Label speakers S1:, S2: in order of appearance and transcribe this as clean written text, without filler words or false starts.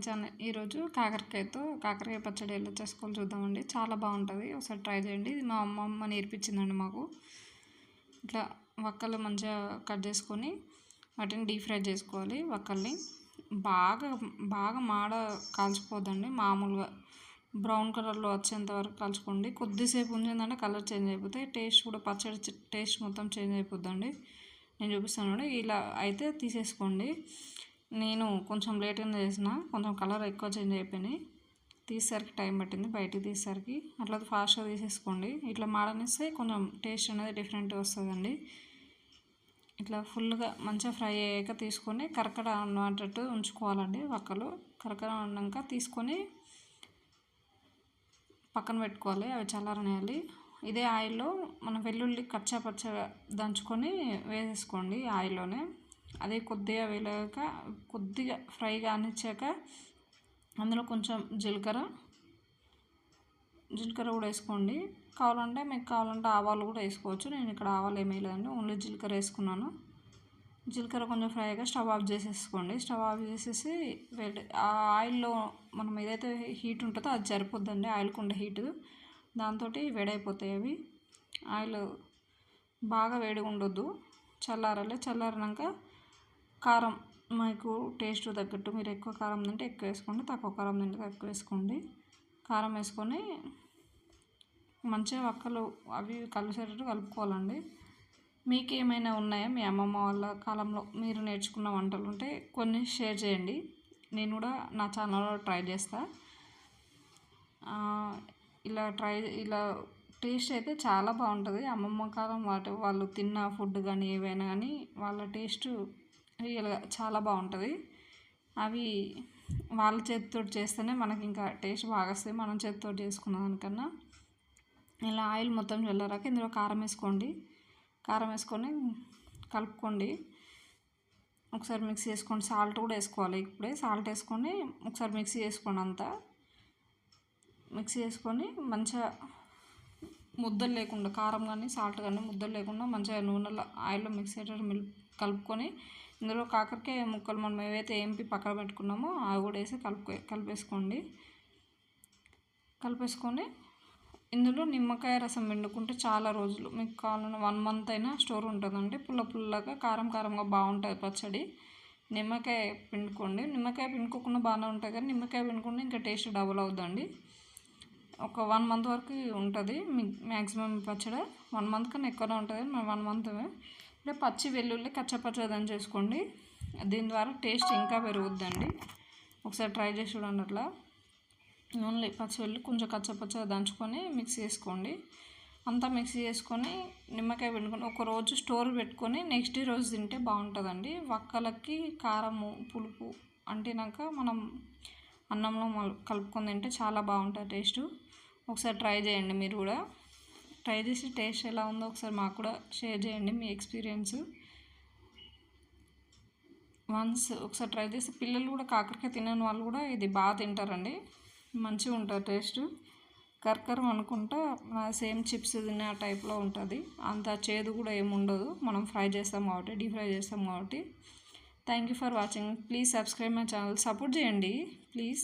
S1: Channel. ఈరోజు కాకరకాయ పచ్చడి ఎలా చేసుకోవాలో చూద్దామండి. చాలా బాగుంటుంది, ఒకసారి ట్రై చేయండి. ఇది మా అమ్మమ్మ నేర్పించిందండి మాకు. ఇట్లా వక్కలు మంచిగా కట్ చేసుకొని వాటిని డీప్ ఫ్రై చేసుకోవాలి. వక్కల్ని బాగా బాగా మాడ కాల్చిపోద్దండి, మామూలుగా బ్రౌన్ కలర్లో వచ్చేంత వరకు కాల్చుకోండి. కొద్దిసేపు ఉంచిందంటే కలర్ చేంజ్ అయిపోతాయి, టేస్ట్ కూడా పచ్చడి టేస్ట్ మొత్తం చేంజ్ అయిపోద్దండి. నేను చూపిస్తాను, ఇలా అయితే తీసేసుకోండి. నేను కొంచెం లేట్గానే చేసిన, కొంచెం కలర్ ఎక్కువ చేంజ్ అయిపోయినాయి. తీసేసరికి టైం పట్టింది, బయటికి తీసేసరికి. అట్లా ఫాస్ట్గా తీసేసుకోండి. ఇట్లా మాడనిస్తే కొంచెం టేస్ట్ అనేది డిఫరెంట్గా వస్తుందండి. ఇట్లా ఫుల్గా మంచిగా ఫ్రై అయ్యాక తీసుకొని కరకర అన్నట్టు ఉంచుకోవాలండి. వక్కలు కరకర అన్నాక తీసుకొని పక్కన పెట్టుకోవాలి, అవి చల్లారనేయాలి. ఇదే ఆయిల్లో మనం వెల్లుల్లి కచ్చా పచ్చగా దంచుకొని వేసేసుకోండి ఆయిల్లోనే. అదే కొద్దిగా వేలాక కొద్దిగా ఫ్రై కానిచ్చాక అందులో కొంచెం జీలకర్ర కూడా వేసుకోండి. మీకు కావాలంటే ఆవాలు కూడా వేసుకోవచ్చు. నేను ఇక్కడ ఆవాలు ఏమీ లేదండి, ఓన్లీ జీలకర్ర వేసుకున్నాను. జీలకర్ర కొంచెం ఫ్రై అయ్యాక స్టవ్ ఆఫ్ చేసేసుకోండి. స్టవ్ ఆఫ్ చేసేసి ఆ ఆయిల్లో మనం ఏదైతే హీట్ ఉంటుందో అది సరిపోద్దండి, ఆయిల్కి ఉండే హీటు. దాంతో వేడైపోతాయి అవి. ఆయిల్ బాగా వేడిగా ఉండొద్దు, చల్లారినాక కారం మీకు టేస్ట్ తగ్గట్టు, మీరు ఎక్కువ కారం తింటే ఎక్కువ వేసుకోండి, తక్కువ కారం తింటే తక్కువ వేసుకోండి. కారం వేసుకొని మంచిగా వక్కలు అవి కలిసేటట్టు కలుపుకోవాలండి. మీకు ఏమైనా ఉన్నాయా మీ అమ్మమ్మ వాళ్ళ కాలంలో మీరు నేర్చుకున్న వంటలు ఉంటే కొన్ని షేర్ చేయండి, నేను కూడా నా ఛానల్లో ట్రై చేస్తా. ఇలా టేస్ట్ అయితే చాలా బాగుంటుంది. అమ్మమ్మ కాలం వాళ్ళు తిన్న ఫుడ్ కానీ ఏవైనా కానీ వాళ్ళ టేస్ట్ రియల్గా చాలా బాగుంటుంది. అవి వాళ్ళ చేతితో చేస్తేనే మనకి ఇంకా టేస్ట్ బాగా వస్తాయి, మనం చేతితో చేసుకున్న దానికన్నా. ఇలా ఆయిల్ మొత్తం చల్లారాక ఇందులో కారం వేసుకోండి. కారం వేసుకొని కలుపుకోండి, ఒకసారి మిక్స్ చేసుకోండి. సాల్ట్ కూడా వేసుకోవాలి, ఇప్పుడే సాల్ట్ వేసుకొని ఒకసారి మిక్సీ చేసుకోండి. అంతా మిక్సీ చేసుకొని మంచిగా ముద్దలు లేకుండా, కారం కానీ సాల్ట్ కానీ ముద్దలు లేకుండా మంచిగా నూనెలో ఆయిల్లో మిక్స్ అయ్యేటట్టు కలుపుకొని ఇందులో కాకరకాయ ముక్కలు మనం ఏవైతే ఏంపి పక్కన పెట్టుకున్నామో అవి కూడా వేసి కలిపేసుకొని ఇందులో నిమ్మకాయ రసం పిండుకుంటే చాలా రోజులు, మీకు కావాలన్న 1 month అయినా స్టోర్ ఉంటుందండి. పుల్లగా కారంగా బాగుంటుంది పచ్చడి. నిమ్మకాయ పిండుకోండి. నిమ్మకాయ పిండుకోకుండా బాగానే ఉంటుంది, కానీ నిమ్మకాయ పిండుకుంటే ఇంకా టేస్ట్ డబుల్ అవుతుందండి. ఒక 1 month వరకు ఉంటుంది మ్యాక్సిమం పచ్చడి. 1 month కన్నా ఎక్కువనే ఉంటుంది, మనం 1 month. అంటే పచ్చి వెల్లుల్లి కచ్చపచ్చగా దంచేసుకోండి, దీని ద్వారా టేస్ట్ ఇంకా పెరుగుద్దండి. ఒకసారి ట్రై చేసి చూడండి. అట్లా ఓన్లీ పచ్చి వెల్లుల్లి కొంచెం కచ్చపచ్చగా దంచుకొని మిక్స్ చేసుకోండి. అంతా మిక్స్ చేసుకొని నిమ్మకాయ పిండుకొని ఒక రోజు స్టోర్ పెట్టుకొని నెక్స్ట్ డే రోజు తింటే బాగుంటుందండి. వక్కలకి కారము పులుపు అంటినాక మనం అన్నంలో కలుపుకొని తింటే చాలా బాగుంటుంది టేస్ట్. ఒకసారి ట్రై చేయండి, మీరు కూడా ట్రై చేసి టేస్ట్ ఎలా ఉందో ఒకసారి మాకు కూడా షేర్ చేయండి మీ ఎక్స్పీరియన్స్. ఒకసారి ట్రై చేసి పిల్లలు కూడా, కాకరకాయ తినని వాళ్ళు కూడా ఇది బాగా తింటారండి, మంచిగా ఉంటుంది టేస్ట్. కరకరం అనుకుంటా సేమ్ చిప్స్ తినే టైప్లో ఉంటుంది, అంత చేదు కూడా ఏమి ఉండదు. మనం ఫ్రై చేస్తాం కాబట్టి, డీప్ ఫ్రై చేస్తాం కాబట్టి. Thank you for watching. Please subscribe my channel, support చేయండి ప్లీజ్.